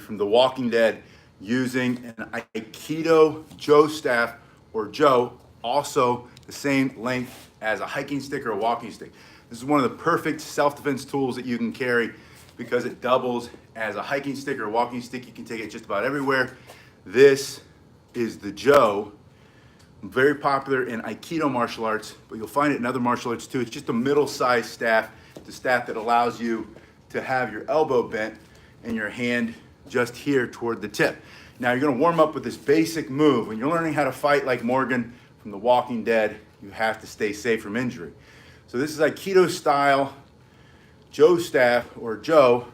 from The Walking Dead using an Aikido Joe staff, or Joe, also the same length as a hiking stick or a walking stick. This is one of the perfect self-defense tools that you can carry because it doubles as a hiking stick or a walking stick. You can take it just about everywhere. This is the Joe, very popular in Aikido martial arts, but you'll find it in other martial arts too. It's just a middle-sized staff. It's a staff that allows you to have your elbow bent and your hand just here toward the tip. Now you're gonna warm up with this basic move. When you're learning how to fight like Morgan from The Walking Dead, you have to stay safe from injury. So this is Aikido style Joe staff, or Joe,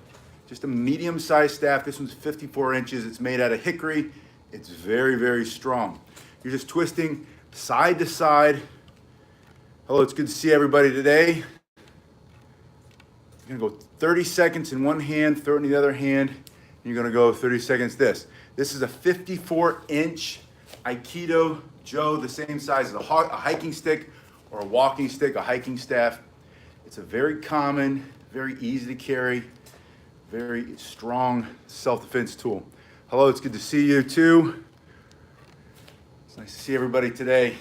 just a medium-sized staff. This one's 54 inches. It's made out of hickory. It's very, very strong. You're just twisting side to side. Hello, it's good to see everybody today. You're gonna go 30 seconds in one hand, throw it in the other hand, and you're gonna go 30 seconds this. This is a 54-inch Aikido Joe, the same size as a hiking stick or a walking stick, a hiking staff. It's a very common, very easy to carry, very strong self-defense tool. Hello, it's good to see you too. It's nice to see everybody today.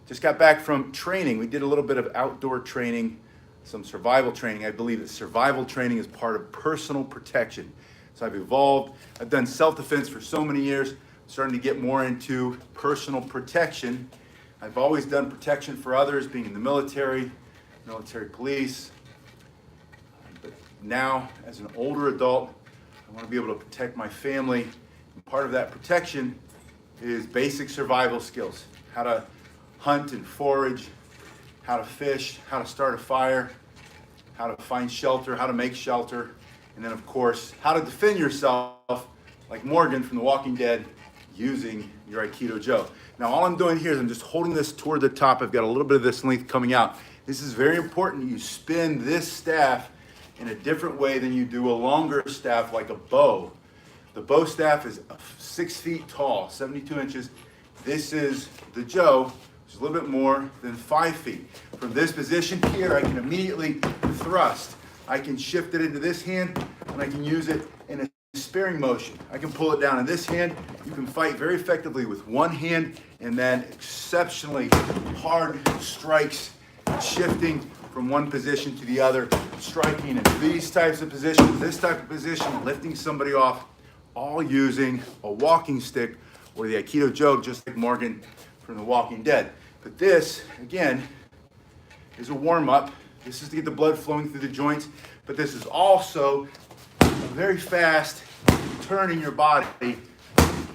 Just got back from training. We did a little bit of outdoor training, some survival training. I believe that survival training is part of personal protection. So I've evolved. I've done self-defense for so many years. I'm starting to get more into personal protection. I've always done protection for others, being in the military police. But now, as an older adult, I want to be able to protect my family. And part of that protection is basic survival skills. How to hunt and forage, how to fish, how to start a fire, how to find shelter, how to make shelter, and then of course, how to defend yourself like Morgan from The Walking Dead using your Aikido Joe. Now all I'm doing here is I'm just holding this toward the top. I've got a little bit of this length coming out. This is very important. You spin this staff in a different way than you do a longer staff like a bow. The bow staff is 6 feet tall, 72 inches. This is the Joe, which is a little bit more than 5 feet. From this position here, I can immediately thrust. I can shift it into this hand, and I can use it in a sparing motion. I can pull it down in this hand. You can fight very effectively with one hand, and then exceptionally hard strikes, shifting from one position to the other, striking in these types of positions, this type of position, lifting somebody off, all using a walking stick or the Aikido Joe, just like Morgan from The Walking Dead. But this, again, is a warm-up. This is to get the blood flowing through the joints, but this is also a very fast turning your body.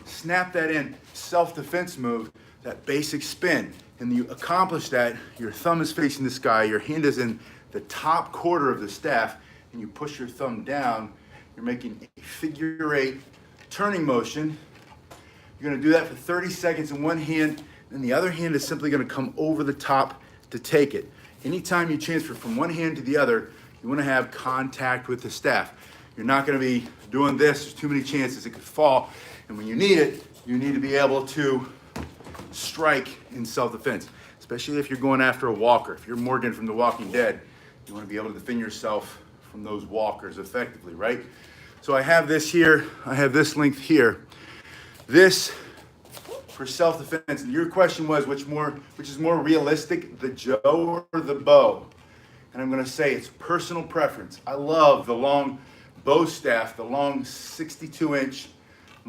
Snap that in, self-defense move, that basic spin. And you accomplish that, your thumb is facing the sky, your hand is in the top quarter of the staff, and you push your thumb down. You're making a figure 8 turning motion. You're gonna do that for 30 seconds in one hand, and the other hand is simply gonna come over the top to take it. Anytime you transfer from one hand to the other, you wanna have contact with the staff. You're not gonna be doing this, there's too many chances it could fall, and when you need it, you need to be able to strike in self-defense, especially if you're going after a walker. If you're Morgan from The Walking Dead, you wanna be able to defend yourself from those walkers effectively, right? So I have this here, I have this length here. This for self-defense, and your question was which is more realistic, the Joe or the bow? And I'm gonna say it's personal preference. I love the long bow staff, the long 62-inch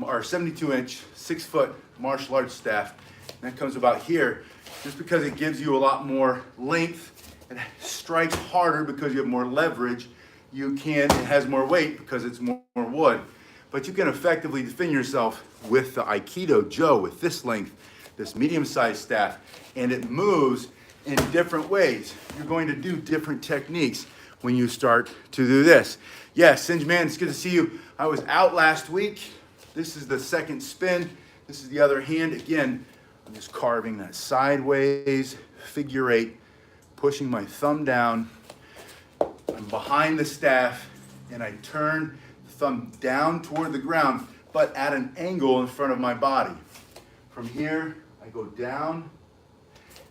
or 72-inch, 6-foot martial arts staff. And that comes about here just because it gives you a lot more length. It strikes harder because you have more leverage. It has more weight because it's more wood. But you can effectively defend yourself with the Aikido Joe with this length, this medium-sized staff, and it moves in different ways. You're going to do different techniques when you start to do this. Yes, Singe Man, it's good to see you. I was out last week. This is the second spin. This is the other hand. Again, I'm just carving that sideways figure 8, pushing my thumb down. I'm behind the staff, and I turn the thumb down toward the ground, but at an angle in front of my body. From here, I go down,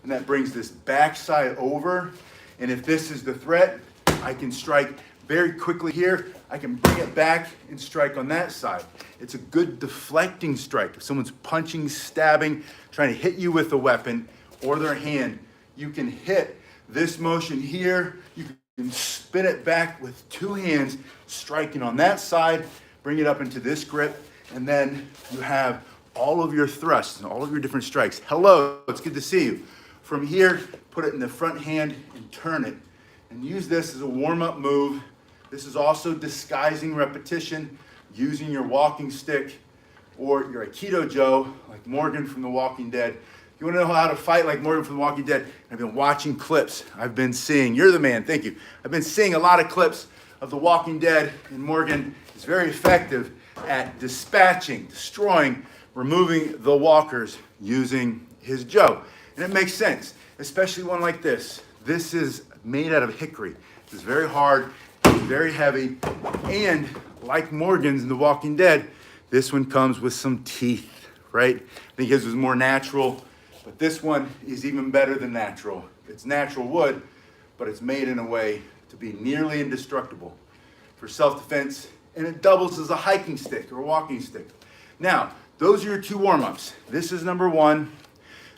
and that brings this backside over. And if this is the threat, I can strike very quickly here, I can bring it back and strike on that side. It's a good deflecting strike. If someone's punching, stabbing, trying to hit you with a weapon or their hand, you can hit this motion here. You can spin it back with two hands, striking on that side, bring it up into this grip, and then you have all of your thrusts and all of your different strikes. Hello, it's good to see you. From here, put it in the front hand and turn it. And use this as a warm-up move. This is also disguising repetition, using your walking stick or your Aikido Joe, like Morgan from The Walking Dead. You want to know how to fight like Morgan from The Walking Dead? I've been watching clips. I've been seeing, you're the man, thank you. I've been seeing a lot of clips of The Walking Dead, and Morgan is very effective at dispatching, destroying, removing the walkers using his Joe. And it makes sense, especially one like this. This is made out of hickory. It's very hard, very heavy, and like Morgan's in The Walking Dead, this one comes with some teeth, right? I think his was more natural, but this one is even better than natural. It's natural wood, but it's made in a way to be nearly indestructible for self-defense, and it doubles as a hiking stick or a walking stick. Now, those are your two warm-ups. This is number one.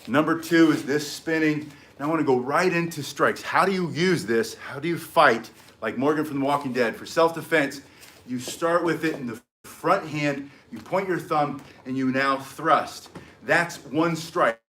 Number two is this spinning. Now I want to go right into strikes. How do you use this? How do you fight like Morgan from The Walking Dead? For self-defense, you start with it in the front hand, you point your thumb, and you now thrust. That's one strike.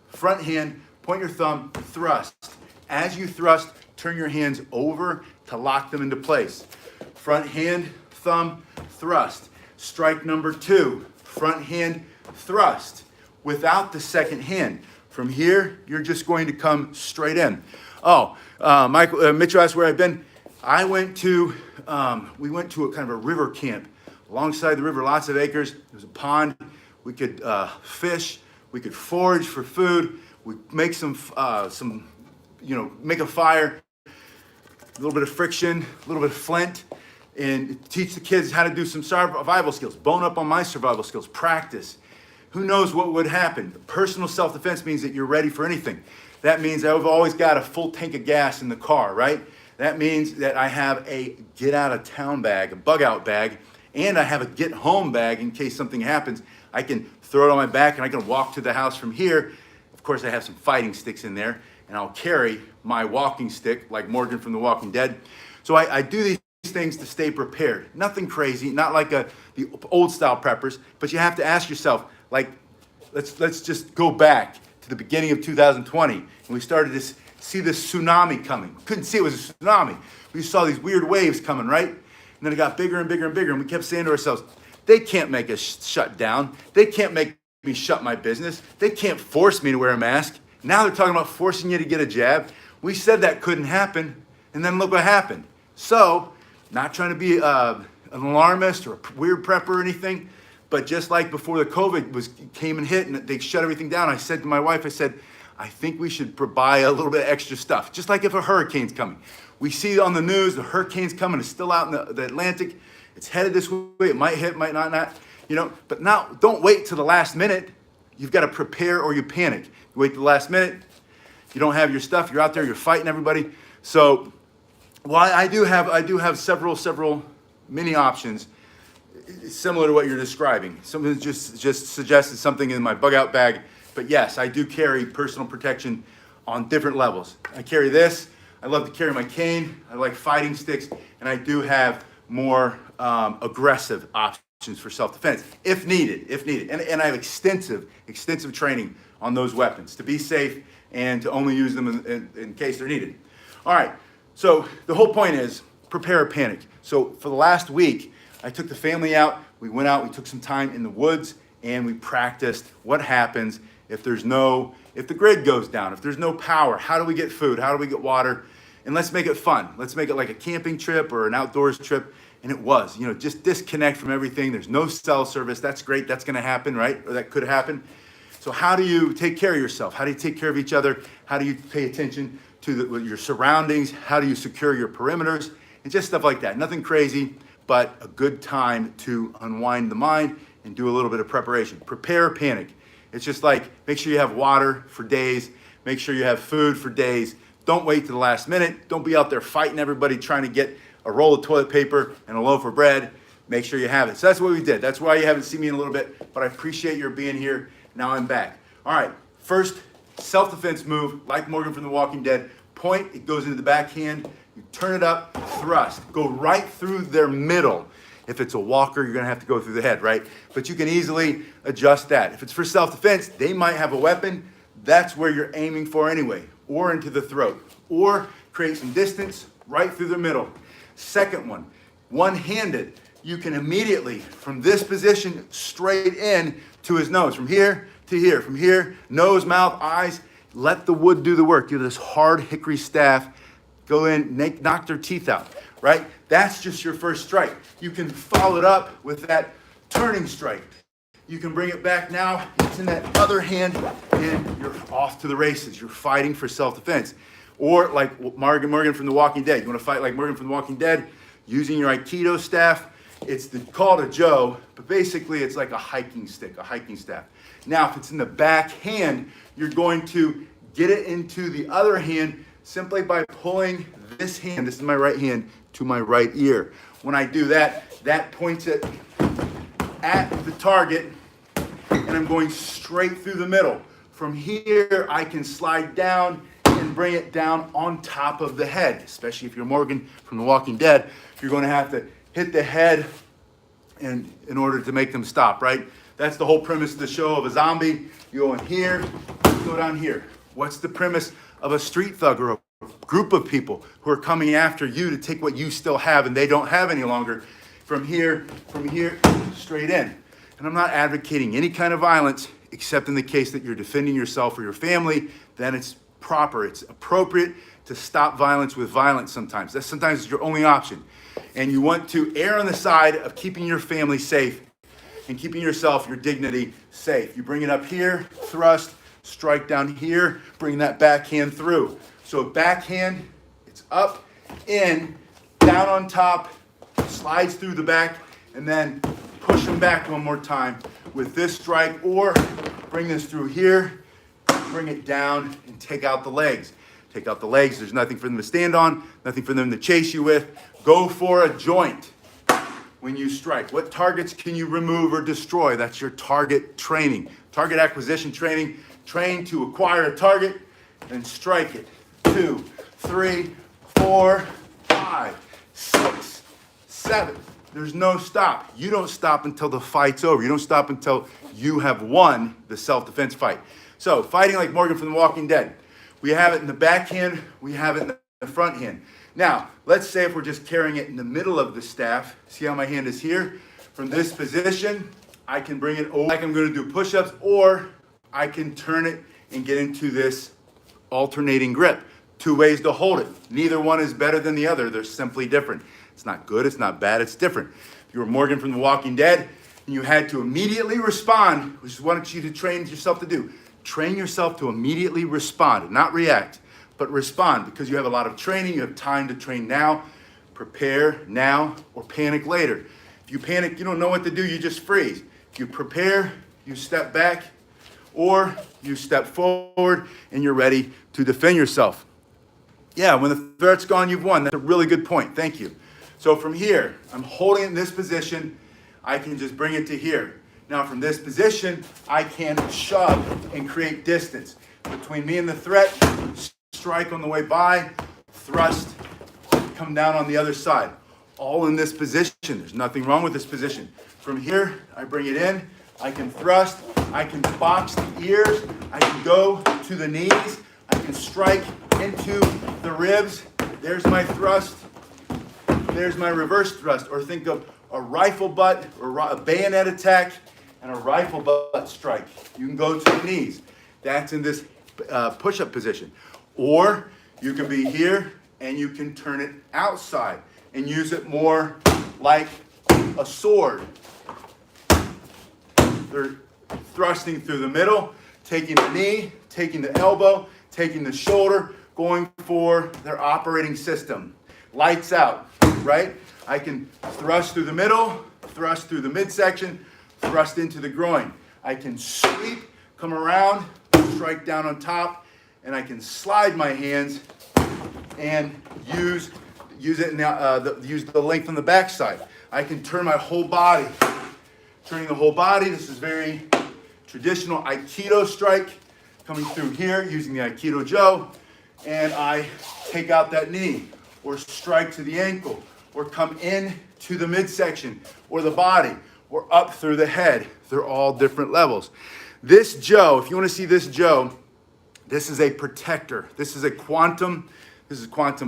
Front hand, point your thumb, thrust. As you thrust, turn your hands over to lock them into place. Front hand, thumb, thrust. Strike number two, front hand, thrust, without the second hand. From here, you're just going to come straight in. Mitchell asked where I've been. We went to a kind of a river camp alongside the river, lots of acres. There was a pond. We could fish. We could forage for food. We make make a fire, a little bit of friction, a little bit of flint, and teach the kids how to do some survival skills, bone up on my survival skills, practice. Who knows what would happen? Personal self-defense means that you're ready for anything. That means I've always got a full tank of gas in the car, right? That means that I have a get out of town bag, a bug out bag, and I have a get home bag in case something happens. I can throw it on my back and I can walk to the house from here. Of course, I have some fighting sticks in there, and I'll carry my walking stick like Morgan from The Walking Dead. So I do these things to stay prepared. Nothing crazy, not like the old style preppers, but you have to ask yourself, like, let's just go back to the beginning of 2020, and we started to see this tsunami coming. Couldn't see it was a tsunami. We saw these weird waves coming, right? And then it got bigger and bigger and bigger, and we kept saying to ourselves, they can't make us shut down. They can't make me shut my business. They can't force me to wear a mask. Now they're talking about forcing you to get a jab. We said that couldn't happen, and then look what happened. So, not trying to be an alarmist or a weird prepper or anything, but just like before the COVID came and hit and they shut everything down, I said to my wife, I think we should buy a little bit of extra stuff, just like if a hurricane's coming. We see on the news, the hurricane's coming, it's still out in the Atlantic, it's headed this way, it might hit, might not, but now don't wait till the last minute. You've got to prepare or you panic. You wait till the last minute, you don't have your stuff, you're out there, you're fighting everybody. So, I do have several mini options similar to what you're describing. Someone just suggested something in my bug out bag, but yes, I do carry personal protection on different levels. I carry this, I love to carry my cane, I like fighting sticks, and I do have more aggressive options for self-defense, if needed. And I have extensive training on those weapons to be safe and to only use them in case they're needed. All right, so the whole point is prepare or panic. So for the last week, I took the family out, we went out, we took some time in the woods, and we practiced what happens if the grid goes down, if there's no power, how do we get food, how do we get water, and let's make it fun. Let's make it like a camping trip or an outdoors trip, and it was, just disconnect from everything. There's no cell service, that's great, that's gonna happen, right? Or that could happen. So how do you take care of yourself? How do you take care of each other? How do you pay attention to your surroundings? How do you secure your perimeters? And just stuff like that, nothing crazy, but a good time to unwind the mind and do a little bit of preparation. Prepare, panic. It's just like, make sure you have water for days, make sure you have food for days. Don't wait to the last minute. Don't be out there fighting everybody trying to get a roll of toilet paper and a loaf of bread, make sure you have it. So that's what we did. That's why you haven't seen me in a little bit, but I appreciate your being here. Now I'm back. All right, first self-defense move, like Morgan from The Walking Dead. Point, it goes into the backhand. You turn it up, thrust. Go right through their middle. If it's a walker, you're gonna have to go through the head, right? But you can easily adjust that. If it's for self-defense, they might have a weapon. That's where you're aiming for anyway, or into the throat, or create some distance right through the middle. Second one, one-handed. You can immediately, from this position, straight in to his nose, from here to here, from here, nose, mouth, eyes. Let the wood do the work. Get this hard hickory staff, go in, knock their teeth out, right? That's just your first strike. You can follow it up with that turning strike. You can bring it back now, it's in that other hand, and you're off to the races. You're fighting for self-defense. Or like Morgan from The Walking Dead. You wanna fight like Morgan from The Walking Dead, using your Aikido staff. It's called a Joe, but basically it's like a hiking stick, a hiking staff. Now, if it's in the back hand, you're going to get it into the other hand simply by pulling this hand, this is my right hand, to my right ear. When I do that, that points it at the target, and I'm going straight through the middle. From here, I can slide down and bring it down on top of the head, especially if you're Morgan from The Walking Dead. You're going to have to hit the head in order to make them stop, right? That's the whole premise of the show of a zombie. You go in here, go down here. What's the premise of a street thug or a group of people who are coming after you to take what you still have and they don't have any longer? From here, straight in. And I'm not advocating any kind of violence, except in the case that you're defending yourself or your family. Then it's proper, it's appropriate to stop violence with violence sometimes. That sometimes is your only option. And you want to err on the side of keeping your family safe and keeping yourself, your dignity, safe. You bring it up here, thrust, strike down here, bring that backhand through. So backhand, it's up, in, down on top, slides through the back, and then push them back one more time with this strike, or bring this through here, bring it down, and take out the legs. Take out the legs, there's nothing for them to stand on, nothing for them to chase you with. Go for a joint when you strike. What targets can you remove or destroy? That's your target training. Target acquisition training. Train to acquire a target and strike it. 2, 3, 4, 5, 6, 7. There's no stop. You don't stop until the fight's over. You don't stop until you have won the self-defense fight. So, fighting like Morgan from The Walking Dead. We have it in the backhand, we have it in the front hand. Now, let's say if we're just carrying it in the middle of the staff, see how my hand is here? From this position, I can bring it over like I'm gonna do push-ups, or I can turn it and get into this alternating grip. 2 ways to hold it. Neither one is better than the other. They're simply different. It's not good, it's not bad, it's different. If you were Morgan from The Walking Dead and you had to immediately respond, which is what I want you to train yourself to do. Train yourself to immediately respond, not react, but respond, because you have a lot of training, you have time to train now, prepare now, or panic later. If you panic, you don't know what to do, you just freeze. If you prepare, you step back, or you step forward and you're ready to defend yourself. Yeah, when the threat's gone, you've won. That's a really good point, thank you. So from here, I'm holding it in this position, I can just bring it to here. Now from this position, I can shove and create distance between me and the threat, strike on the way by, thrust, come down on the other side. All in this position, there's nothing wrong with this position. From here, I bring it in, I can thrust, I can box the ears, I can go to the knees, I can strike into the ribs. There's my thrust, there's my reverse thrust. Or think of a rifle butt or a bayonet attack and a rifle butt strike. You can go to the knees. That's in this push-up position. Or you can be here and you can turn it outside and use it more like a sword. They're thrusting through the middle, taking the knee, taking the elbow, taking the shoulder, going for their operating system. Lights out, right? I can thrust through the middle, thrust through the midsection, thrust into the groin. I can sweep, come around, strike down on top, and I can slide my hands and use use it use the length on the back side. I can turn my whole body. Turning the whole body, this is very traditional Aikido strike. Coming through here using the Aikido Joe, and I take out that knee, or strike to the ankle, or come in to the midsection, or the body, or up through the head. They're all different levels. This Joe, if you want to see this Joe, this is a protector. This is quantum,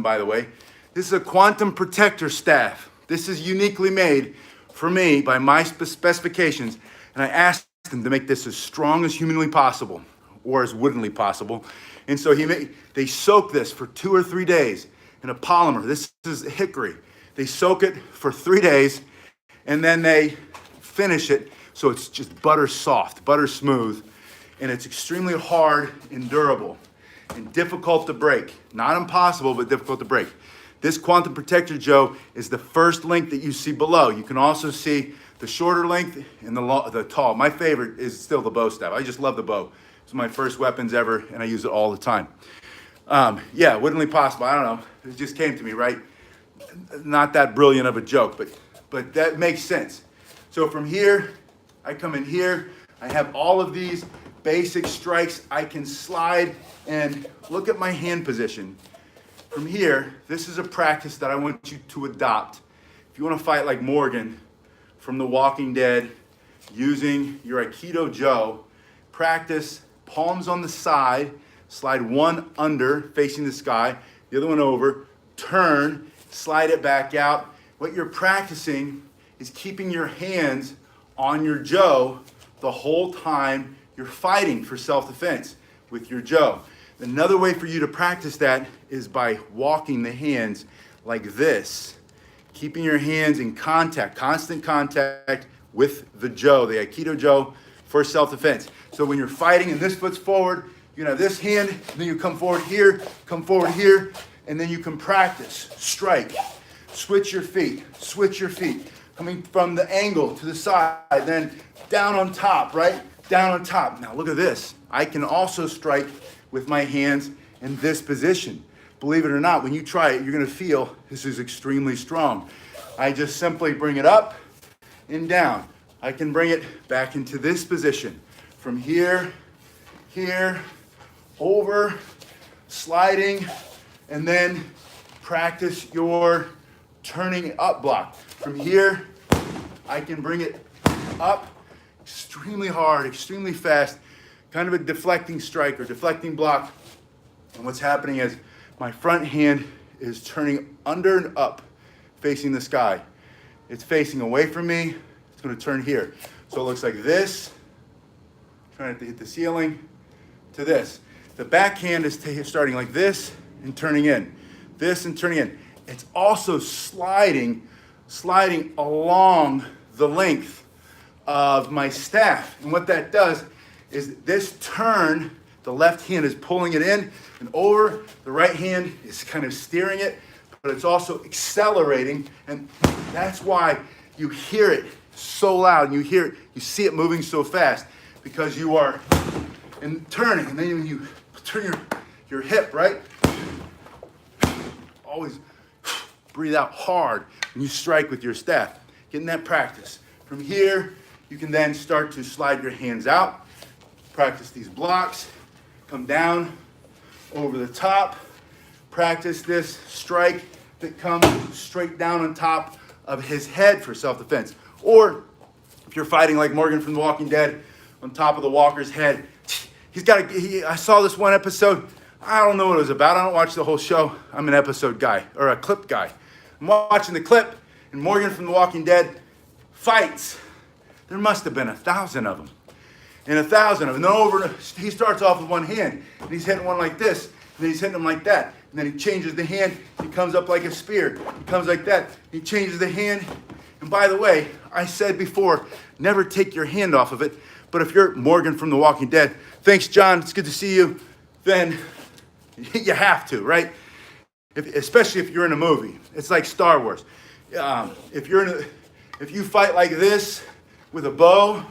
by the way. This is a quantum protector staff. This is uniquely made for me by my specifications, and I asked them to make this as strong as humanly possible, or as woodenly possible. And so they soak this for 2 or 3 days in a polymer. This is hickory. They soak it for 3 days, and then they finish it so it's just butter soft, butter smooth, and it's extremely hard and durable and difficult to break. Not impossible, but difficult to break. This Quantum Protector Joe is the first link that you see below. You can also see the shorter length and the tall. My favorite is still the bow staff. I just love the bow. It's my first weapons ever, and I use it all the time. Yeah, wouldn't possible. I don't know. It just came to me, right? Not that brilliant of a joke, but that makes sense. So from here, I come in here. I have all of these basic strikes. I can slide and look at my hand position. From here, this is a practice that I want you to adopt. If you want to fight like Morgan from The Walking Dead, using your Aikido Joe, practice palms on the side, slide one under, facing the sky, the other one over, turn, slide it back out. What you're practicing is keeping your hands on your Joe the whole time you're fighting for self-defense with your Joe. Another way for you to practice that is by walking the hands like this, keeping your hands in contact, constant contact with the Joe, the Aikido Joe, for self-defense. So when you're fighting and this foot's forward, you can have this hand, and then you come forward here, and then you can practice, strike, switch your feet, coming from the angle to the side, then down on top, right? Down on top. Now look at this. I can also strike with my hands in this position. Believe it or not, when you try it, you're gonna feel this is extremely strong. I just simply bring it up and down. I can bring it back into this position. From here, over, sliding, and then practice your turning up block. From here, I can bring it up extremely hard, extremely fast, kind of a deflecting strike or deflecting block. And what's happening is my front hand is turning under and up, facing the sky. It's facing away from me. It's going to turn here. So it looks like this, trying to hit the ceiling, to this. The backhand is starting like this and turning in. This and turning in. It's also sliding along the length of my staff. And what that does is this turn, the left hand is pulling it in and over, the right hand is kind of steering it, but it's also accelerating, and that's why you hear it so loud, and you see it moving so fast, because you are turning, and then when you turn your hip, right? Always breathe out hard when you strike with your staff. Getting that practice. From here, you can then start to slide your hands out, practice these blocks, come down over the top, practice this strike that comes straight down on top of his head for self-defense. Or if you're fighting like Morgan from The Walking Dead, on top of the walker's head, I saw this one episode, I don't know what it was about, I don't watch the whole show, I'm an episode guy, or a clip guy. I'm watching the clip, and Morgan from The Walking Dead fights. There must have been 1,000 of them. And 1,000 of them. And then he starts off with one hand, and he's hitting one like this, and then he's hitting him like that. And then he changes the hand, he comes up like a spear. He comes like that, he changes the hand. And by the way, I said before, never take your hand off of it. But if you're Morgan from The Walking Dead, thanks, John, it's good to see you, then you have to, right? Especially if you're in a movie. It's like Star Wars. If you fight like this with a bow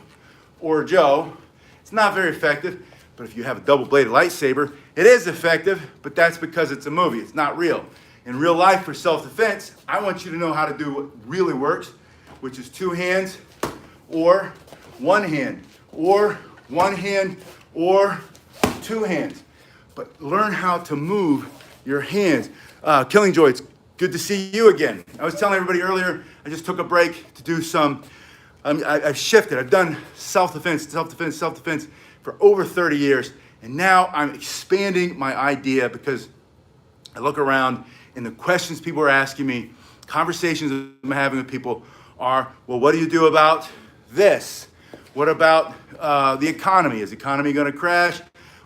or a Joe, it's not very effective. But if you have a double-bladed lightsaber, it is effective, but that's because it's a movie. It's not real. In real life for self-defense, I want you to know how to do what really works, which is 2 hands or 1 hand or 1 hand or 2 hands. But learn how to move your hands. Killing Joy, it's good to see you again. I was telling everybody earlier, I just took a break to do some, I've shifted. I've done self-defense for over 30 years. And now I'm expanding my idea because I look around and the questions people are asking me, conversations I'm having with people are, well, what do you do about this? What about the economy? Is the economy going to crash?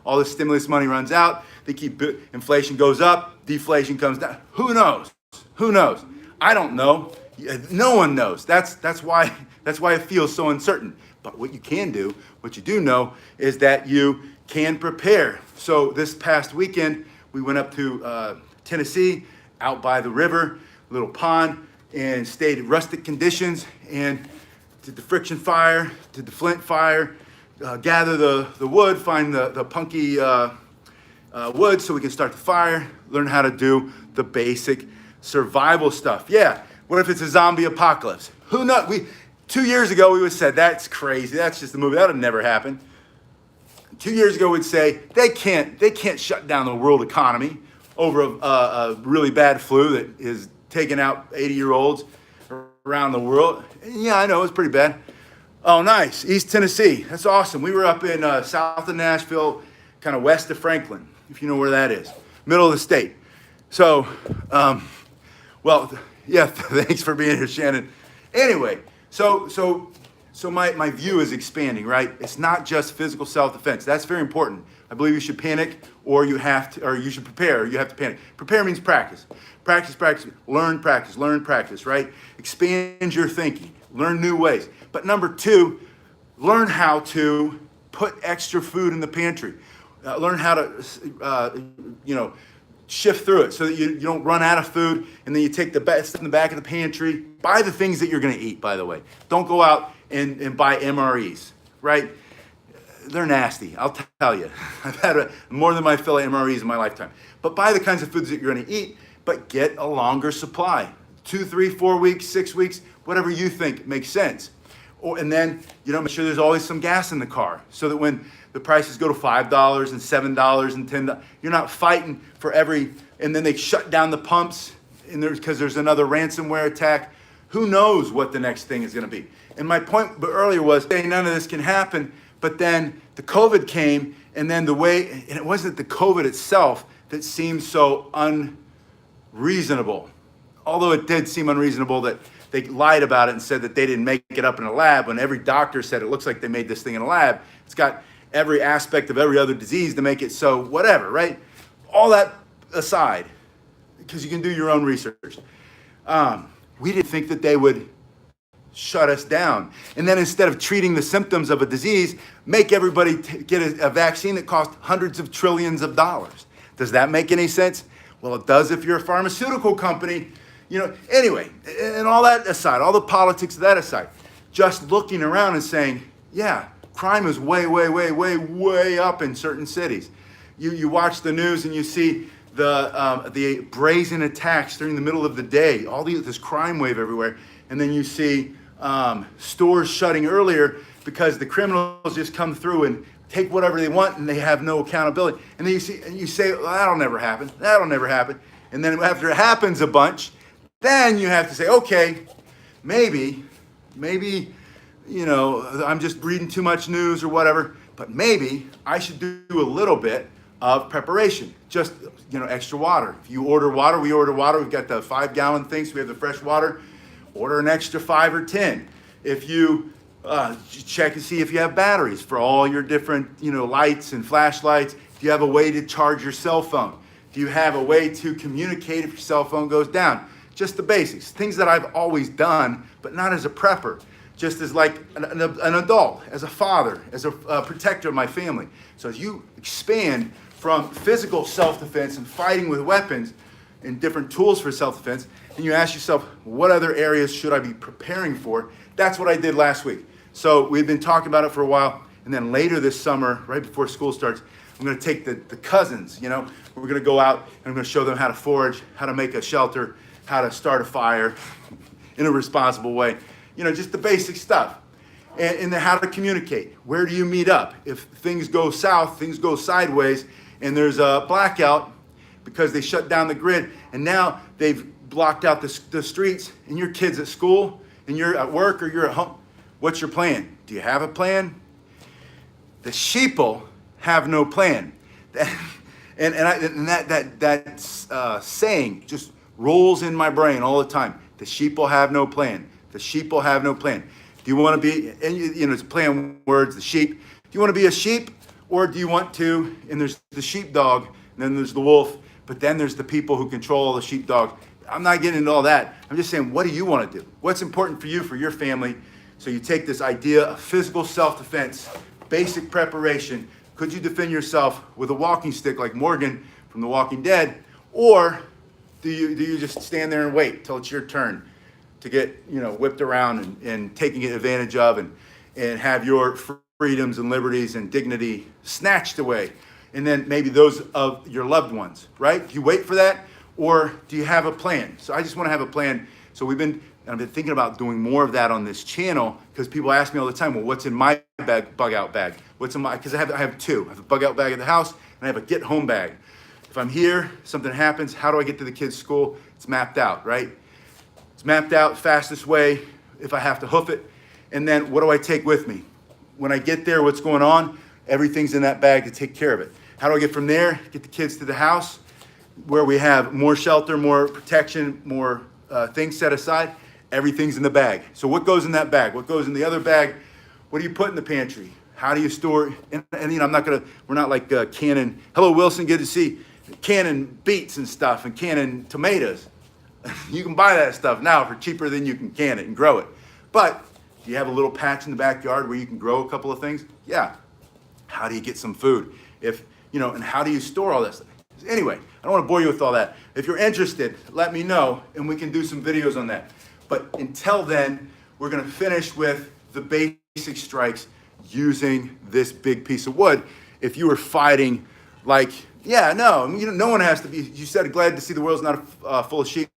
All the stimulus money runs out. They keep inflation goes up, deflation comes down. Who knows? Who knows? I don't know. No one knows. That's why it feels so uncertain. But what you can do, what you do know, is that you can prepare. So this past weekend, we went up to Tennessee, out by the river, little pond, and stayed in rustic conditions and did the friction fire, did the flint fire, gather the wood, find the punky wood so we can start the fire, learn how to do the basic survival stuff. Yeah, what if it's a zombie apocalypse? Who knows? 2 years ago, we would have said, that's crazy, that's just a movie, that would never happen. 2 years ago, we'd say, they can't shut down the world economy over a really bad flu that is taking out 80-year-olds around the world. Yeah, I know, it's pretty bad. Oh, nice, East Tennessee, that's awesome. We were up in south of Nashville, kind of west of Franklin, if you know where that is, middle of the state. So, well, yeah, thanks for being here, Shannon. Anyway, so my view is expanding, right? It's not just physical self-defense. That's very important. I believe you should panic, or you should prepare, or you have to panic. Prepare means practice. Practice, learn, practice, right? Expand your thinking, learn new ways. But number 2, learn how to put extra food in the pantry. Learn how to, shift through it so that you don't run out of food, and then you take the best in the back of the pantry. Buy the things that you're going to eat, by the way. Don't go out and buy MREs, right? They're nasty, I'll tell you. I've had more than my fill of MREs in my lifetime. But buy the kinds of foods that you're going to eat, but get a longer supply. 2, 3, 4 weeks, 6 weeks, whatever you think makes sense. And then, make sure there's always some gas in the car so that when the prices go to $5 and $7 and $10, you're not fighting for and then they shut down the pumps because there's another ransomware attack. Who knows what the next thing is going to be? And my point earlier was saying none of this can happen, but then the COVID came, and then and it wasn't the COVID itself that seemed so unreasonable. Although it did seem unreasonable that they lied about it and said that they didn't make it up in a lab, when every doctor said it looks like they made this thing in a lab. It's got every aspect of every other disease to make it so whatever, right? All that aside, because you can do your own research. We didn't think that they would shut us down. And then instead of treating the symptoms of a disease, make everybody get a vaccine that costs hundreds of trillions of dollars. Does that make any sense? Well, it does if you're a pharmaceutical company. Anyway, and all that aside, all the politics of that aside, just looking around and saying, yeah, crime is way, way, way, way, way up in certain cities. You watch the news and you see the brazen attacks during the middle of the day, this crime wave everywhere, and then you see stores shutting earlier because the criminals just come through and take whatever they want and they have no accountability. And then you say, well, that'll never happen. And then after it happens a bunch, then you have to say, okay, maybe, I'm just reading too much news or whatever, but maybe I should do a little bit of preparation. Just, extra water. If you order water, we order water. We've got the 5-gallon things. So we have the fresh water. Order an extra 5 or 10. If you check and see if you have batteries for all your different, lights and flashlights. Do you have a way to charge your cell phone? Do you have a way to communicate if your cell phone goes down? Just the basics, things that I've always done, but not as a prepper, just as like an adult, as a father, as a protector of my family. So as you expand from physical self-defense and fighting with weapons and different tools for self-defense, and you ask yourself, what other areas should I be preparing for? That's what I did last week. So we've been talking about it for a while, and then later this summer, right before school starts, I'm gonna take the cousins, you know, we're gonna go out and I'm gonna show them how to forage, how to make a shelter, how to start a fire in a responsible way. You know, just the basic stuff. And then how to communicate. Where do you meet up? If things go south, things go sideways, and there's a blackout because they shut down the grid, and now they've blocked out the streets, and your kid's at school, and you're at work, or you're at home. What's your plan? Do you have a plan? The sheeple have no plan. That saying just rolls in my brain all the time. The sheeple have no plan. The sheeple have no plan. Do you want to be, and you know, it's a play on words, the sheep. Do you want to be a sheep, or do you want to, and there's the sheepdog, and then there's the wolf, but then there's the people who control the sheepdog. I'm not getting into all that. I'm just saying, what do you want to do? What's important for you, for your family? So you take this idea of physical self-defense, basic preparation. Could you defend yourself with a walking stick like Morgan from The Walking Dead? Or do you just stand there and wait till it's your turn to get, you know, whipped around and taking advantage of and have your freedoms and liberties and dignity snatched away? And then maybe those of your loved ones, right? Do you wait for that? Or do you have a plan? So I just want to have a plan. So I've been thinking about doing more of that on this channel, because people ask me all the time, well, what's in my bag, bug out bag? What's in my, because I have two. I have a bug out bag at the house, and I have a get home bag. If I'm here, something happens, how do I get to the kids' school? It's mapped out, right? It's mapped out, fastest way, if I have to hoof it. And then what do I take with me? When I get there, what's going on? Everything's in that bag to take care of it. How do I get from there, get the kids to the house, where we have more shelter, more protection, more things set aside? Everything's in the bag. So what goes in that bag? What goes in the other bag? What do you put in the pantry? How do you store? And you know, we're not like canning, hello Wilson, good to see, canning beets and stuff and canning tomatoes. You can buy that stuff now for cheaper than you can can it and grow it. But do you have a little patch in the backyard where you can grow a couple of things? Yeah. How do you get some food? If, you know, and how do you store all this? Anyway, I don't want to bore you with all that. If you're interested, let me know and we can do some videos on that. But until then, we're going to finish with the basic strikes using this big piece of wood. If you were fighting like, yeah, no, you know, no one has to be, you said glad to see the world's not full of sheep.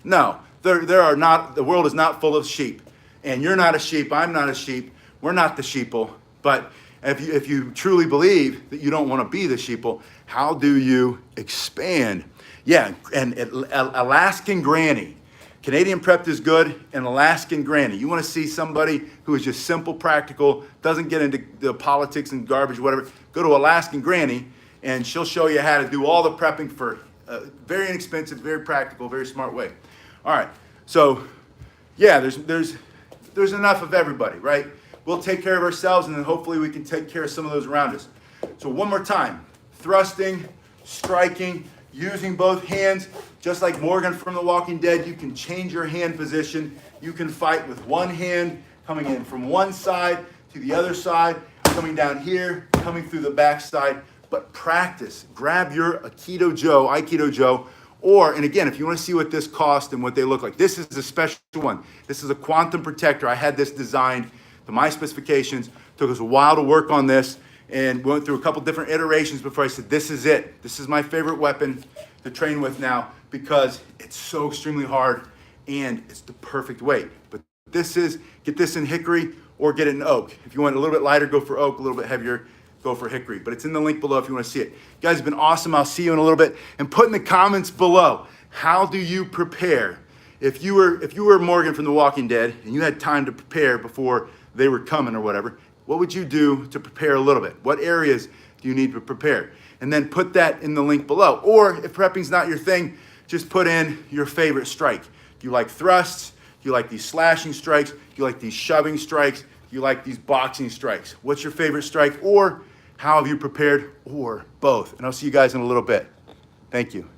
No, there are not, the world is not full of sheep. And you're not a sheep, I'm not a sheep, we're not the sheeple. But if you truly believe that you don't want to be the sheeple, how do you expand? Yeah, and Alaskan Granny. Canadian Prepped is good, and Alaskan Granny. You want to see somebody who is just simple, practical, doesn't get into the politics and garbage, whatever, go to Alaskan Granny, and she'll show you how to do all the prepping for a very inexpensive, very practical, very smart way. All right, so yeah, there's enough of everybody, right? We'll take care of ourselves, and then hopefully we can take care of some of those around us. So one more time, thrusting, striking, using both hands. Just like Morgan from The Walking Dead, you can change your hand position. You can fight with one hand, coming in from one side to the other side, coming down here, coming through the back side. But practice. Grab your Aikido Joe, or, and again, if you want to see what this costs and what they look like, this is a special one. This is a quantum protector. I had this designed to my specifications. Took us a while to work on this, and went through a couple different iterations before I said, this is it. This is my favorite weapon to train with now, because it's so extremely hard and it's the perfect weight. But this is, get this in hickory or get it in oak. If you want a little bit lighter, go for oak. A little bit heavier, go for hickory. But it's in the link below if you want to see it. You guys have been awesome. I'll see you in a little bit. And put in the comments below, how do you prepare? If you were Morgan from The Walking Dead and you had time to prepare before they were coming or whatever, what would you do to prepare a little bit? What areas do you need to prepare? And then put that in the link below. Or if prepping's not your thing, just put in your favorite strike. Do you like thrusts? Do you like these slashing strikes? Do you like these shoving strikes? Do you like these boxing strikes? What's your favorite strike? Or how have you prepared? Or both? And I'll see you guys in a little bit. Thank you.